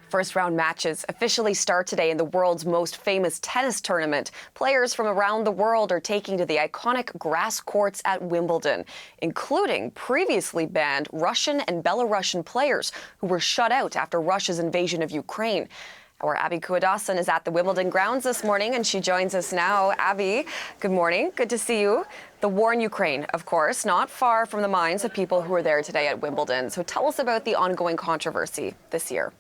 First-round matches officially start today in the world's most famous tennis tournament. Players from around the world are taking to the iconic grass courts at Wimbledon, including previously banned Russian and Belarusian players who were shut out after Russia's invasion of Ukraine. Our Abby Kuadasan is at the Wimbledon grounds this morning, and she joins us now. Abby, good morning. Good to see you. The war in Ukraine, of course, not far from the minds of people who are there today at Wimbledon. So tell us about the ongoing controversy this year.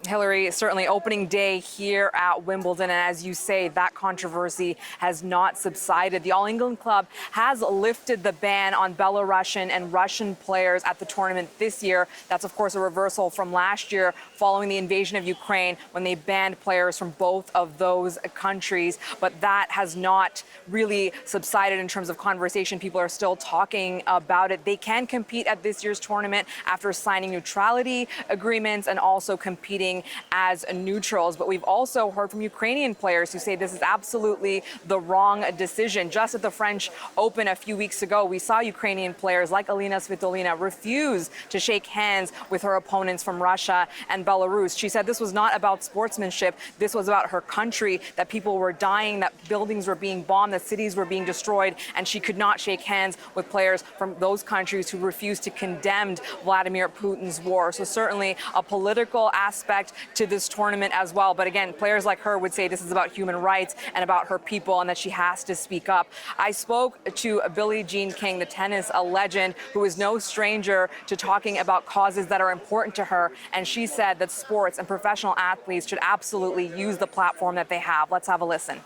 Hillary, certainly opening day here at Wimbledon, and as you say, that controversy has not subsided. The All England Club has lifted the ban on Belarusian and Russian players at the tournament this year. That's, of course, a reversal from last year following the invasion of Ukraine when they banned players from both of those countries. But that has not really subsided in terms of conversation. People are still talking about it. They can compete at this year's tournament after signing neutrality agreements and also competing as neutrals. But we've also heard from Ukrainian players who say this is absolutely the wrong decision. Just at the French Open a few weeks ago, we saw Ukrainian players like Alina Svitolina refuse to shake hands with her opponents from Russia and Belarus. She said this was not about sportsmanship. This was about her country, that people were dying, that buildings were being bombed, that cities were being destroyed, and she could not shake hands with players from those countries who refused to condemn Vladimir Putin's war. So certainly a political aspect to this tournament as well. But again, players like her would say this is about human rights and about her people and that she has to speak up. I spoke to Billie Jean King, the tennis legend, who is no stranger to talking about causes that are important to her. And she said that sports and professional athletes should absolutely use the platform that they have. Let's have a listen.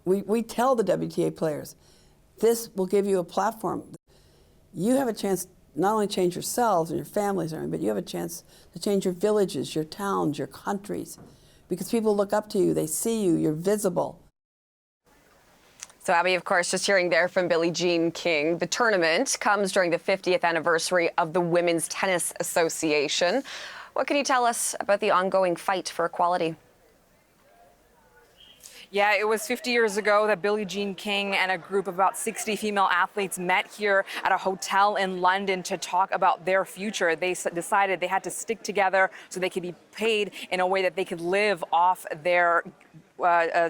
We tell the WTA players, this will give you a platform. You have a chance not only change yourselves and your families, but you have a chance to change your villages, your towns, your countries, because people look up to you, they see you, you're visible. So, Abby, of course, just hearing there from Billie Jean King. The tournament comes during the 50th anniversary of the Women's Tennis Association. What can you tell us about the ongoing fight for equality? Yeah, it was 50 years ago that Billie Jean King and a group of about 60 female athletes met here at a hotel in London to talk about their future. They decided they had to stick together so they could be paid in a way that they could live off their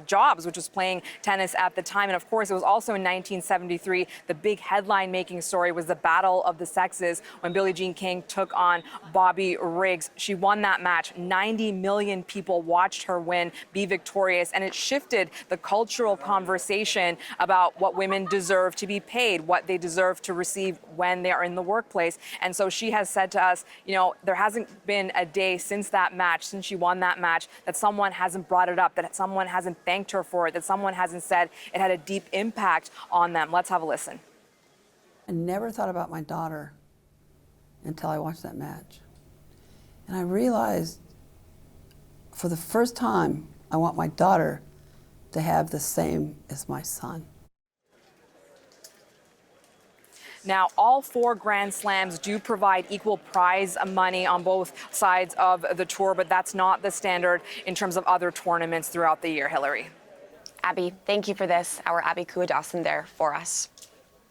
jobs, which was playing tennis at the time. And of course, it was also in 1973, the big headline-making story was the Battle of the Sexes when Billie Jean King took on Bobby Riggs. She won that match. 90 million people watched her win, be victorious, and it shifted the cultural conversation about what women deserve to be paid, what they deserve to receive when they are in the workplace. And so she has said to us, you know, there hasn't been a day since that match, since she won that match, that someone hasn't brought it up, that someone hasn't thanked her for it, that someone hasn't said it had a deep impact on them. Let's have a listen. I never thought about my daughter until I watched that match. And I realized for the first time, I want my daughter to have the same as my son. Now, all 4 Grand Slams do provide equal prize money on both sides of the tour, but that's not the standard in terms of other tournaments throughout the year, Hillary. Abby, thank you for this. Our Abby Kuadasan there for us.